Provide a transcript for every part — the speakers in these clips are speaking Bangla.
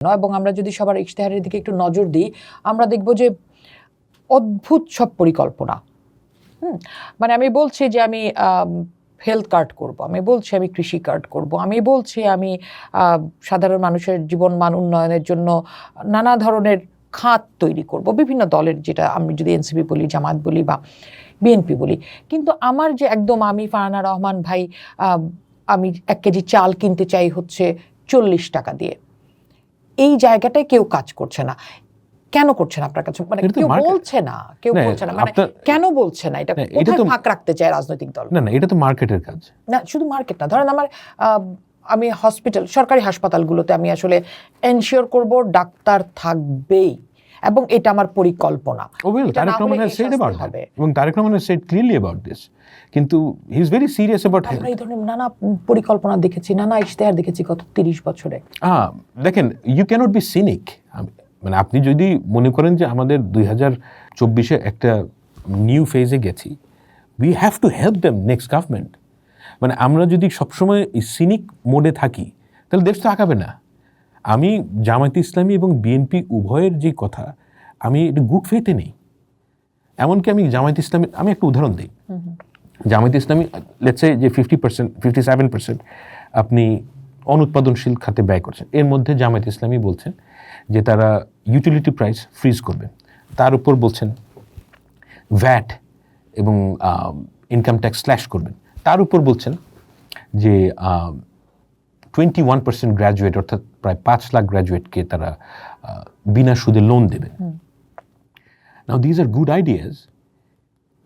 এবং আমরা যদি সবার ইশতেহারের দিকে একটু নজর দিই, আমরা দেখব যে অদ্ভুত সব পরিকল্পনা। মানে আমি বলছি যে আমি হেলথ কার্ড করব, আমি বলছি আমি কৃষি কার্ড করব, আমি বলছি আমি সাধারণ মানুষের জীবনমান উন্নয়নের জন্য নানা ধরনের খাত তৈরি করব, বিভিন্ন দলের, যেটা আমি যদি এনসিপি বলি, জামাত বলি বা বিএনপি বলি। কিন্তু আমার যে একদম আমি ফারহানা রহমান ভাই আমি 1 কেজি চাল কিনতে চাই হচ্ছে 40 টাকা দিয়ে, এই জায়গাটায় কেউ কাজ করছে না। কেন করছে না আপনার কাছে? মানে কেউ বলছে না, কেউ বলছে না, মানে কেন বলছে না? এটা কোথায় ফাঁক রাখতে চায় রাজনৈতিক দল? না, এটা তো মার্কেটের কাজ। না, শুধু মার্কেট না, ধরেন আমি হসপিটাল, সরকারি হাসপাতালগুলোতে আমি আসলে এনশিওর করব ডাক্তার থাকবেই, এবং এটা আমার পরিকল্পনা। Tarique Rahman has said about that, এবং Tarique Rahman has said clearly about this, কিন্তু he is very serious about health. আমরা এই ধরনের নানা পরিকল্পনা দেখেছি, নানা ইশতেহার দেখেছি গত 30 বছরে। দেখেন, you cannot be cynic. মানে আপনি যদি মনে করেন যে আমাদের 2024-এ একটা নিউ ফেজে গেছি, we have to help them next government. মানে আমরা যদি সবসময় সিনিক মোডে থাকি তাহলে দেশ তো আগাবে না। আমি জামায়াতে ইসলামী এবং বিএনপি উভয়ের যে কথা, আমি এটা গুড ফেথে নেই। এমনকি আমি জামায়াতে ইসলামী, আমি একটা উদাহরণ দিই। জামায়াতে ইসলামী লেটস সে যে 50%, 57% আপনি অনুৎপাদনশীল খাতে ব্যয় করছেন। এর মধ্যে জামায়াতে ইসলামী বলছেন যে তারা ইউটিলিটি প্রাইস ফ্রিজ করবে, তার উপর বলছেন ভ্যাট এবং ইনকাম ট্যাক্স স্ল্যাশ করবেন, তার উপর বলছেন যে 21% গ্র্যাজুয়েট, অর্থাৎ প্রায় 5 লাখ গ্র্যাজুয়েটকে তারা বিনা সুদে লোন দেবে। Now these are good ideas,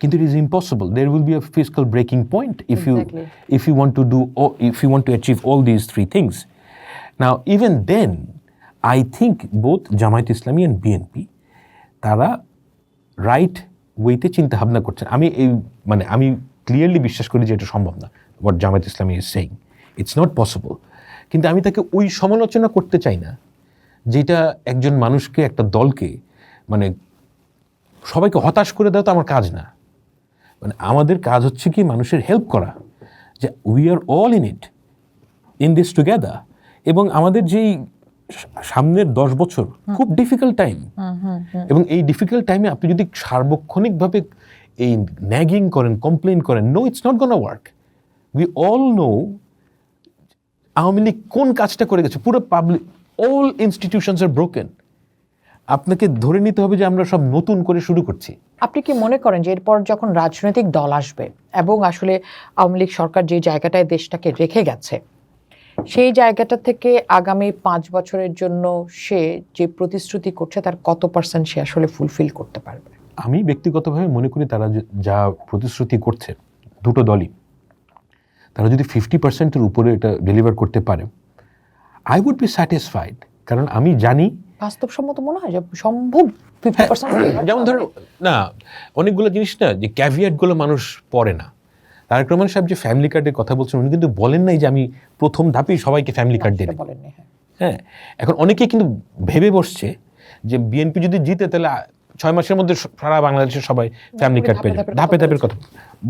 কিন্তু it is impossible. There will be a fiscal breaking point if you want to achieve all these three things. Now even then I think both Jamaat Islami and BNP তারা রাইট ওয়েতে চিন্তা ভাবনা করছেন। আমি ক্লিয়ারলি বিশ্বাস করি যে এটা সম্ভব না, what Jamaat Islami is saying, it's not possible. কিন্তু আমি তাকে ওই সমালোচনা করতে চাই না যেটা একজন মানুষকে, একটা দলকে, মানে সবাইকে হতাশ করে দেওয়া তো আমার কাজ না। মানে আমাদের কাজ হচ্ছে কি মানুষের হেল্প করা, যে we are all in it, in this together. এবং আমাদের যেই সামনের 10 বছর খুব ডিফিকাল্ট টাইম, এবং এই ডিফিকাল্ট টাইমে আপনি যদি সার্বক্ষণিকভাবে এই ন্যাগিং করেন, কমপ্লেন করেন, no, it's not gonna work. We all know Awami League কোন কাজটা করে গেছে। পুরো public, all institutions are broken. আপনাকে ধরে নিতে হবে যে আমরা সব নতুন করে শুরু করছি। আপনি কি মনে করেন যে এরপর যখন রাজনৈতিক দল আসবে এবং আসলে আওয়ামী লীগ সরকার যে জায়গাটায় দেশটাকে রেখে গেছে, সেই জায়গাটা থেকে আগামী 5 বছরের জন্য সে যে প্রতিশ্রুতি করছে তার কত % সে আসলে ফুলফিল করতে পারবে? আমি ব্যক্তিগতভাবে মনে করি তারা যা প্রতিশ্রুতি করছে, দুটো দলই, তারা যদি 50%-এর উপরে এটা ডেলিভার করতে পারে, আই উড বি স্যাটিসফাইড। কারণ আমি জানি বাস্তবসম্মত মনে হয় যে সম্ভব 50%। যেমন ধরুন না, অনেকগুলো জিনিস না যে ক্যাভিয়েটগুলো মানুষ পড়ে না। তারেক রহমান সাহেব যে ফ্যামিলি কার্ডের কথা বলছেন, উনি কিন্তু বলেন নাই যে আমি প্রথম ধাপেই সবাইকে ফ্যামিলি কার্ড দেব। হ্যাঁ, এখন অনেকেই কিন্তু ভেবে বসছে যে বিএনপি যদি জিতে তাহলে 6 মাসের মধ্যে সারা বাংলাদেশের সবাই ফ্যামিলি কার্ড পেয়ে যাবে। ধাপে ধাপের কথা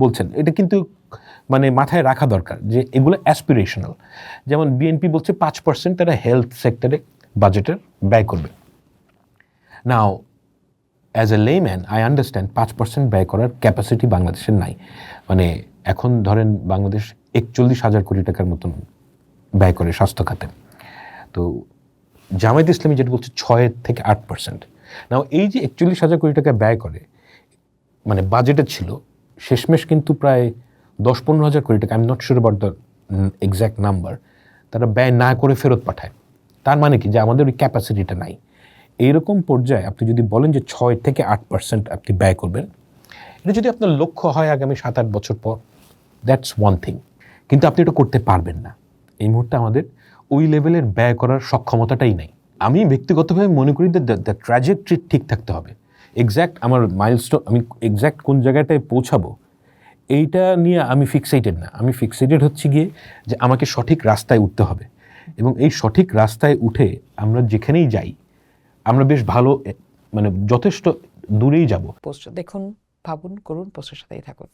বলছেন, এটা কিন্তু মানে মাথায় রাখা দরকার যে এগুলো অ্যাসপিরেশনাল। যেমন বিএনপি বলছে 5% তারা হেলথ সেক্টরে বাজেটের ব্যয় করবে। Now as a layman I understand 5% ব্যয় করার ক্যাপাসিটি বাংলাদেশের নাই। মানে এখন ধরেন বাংলাদেশ 41,000 কোটি টাকার মতন ব্যয় করে স্বাস্থ্য খাতে। তো জামায়াত ইসলামী যেটা বলছে 6 থেকে 8%। নাও এই যে 41,000 কোটি টাকা ব্যয় করে, মানে বাজেটে ছিল, শেষমেশ কিন্তু প্রায় 10-15,000 কোটি টাকা, I am not sure about the exact number, তারা ব্যয় না করে ফেরত পাঠায়। তার মানে কি যে আমাদের ওই ক্যাপাসিটিটা নাই। এইরকম পর্যায়ে আপনি যদি বলেন যে 6 থেকে 8% আপনি ব্যয় করবেন, এটা যদি আপনার লক্ষ্য হয় আগামী 7-8 বছর পর, দ্যাটস ওয়ান থিং। কিন্তু আপনি এটা করতে পারবেন না। এই মুহূর্তে আমাদের ওই লেভেলের ব্যয় করার সক্ষমতাটাই নাই। আমি ব্যক্তিগতভাবে মনে করি দ্য ট্র্যাজেক্টরি ঠিক থাকতে হবে। এক্স্যাক্ট আমার মাইলস্টোন, আমি এক্স্যাক্ট কোন জায়গাটায় পৌঁছাবো এইটা নিয়ে আমি ফিক্সেটেড না। আমি ফিক্সেটেড হচ্ছে গিয়ে যে আমাকে সঠিক রাস্তায় উঠতে হবে, এবং এই সঠিক রাস্তায় উঠে আমরা যেখানেই যাই আমরা বেশ ভালো, মানে যথেষ্ট দূরেই যাব। দেখুন, ভাবুন, করুন, পোস্টের সাথেই থাকুন।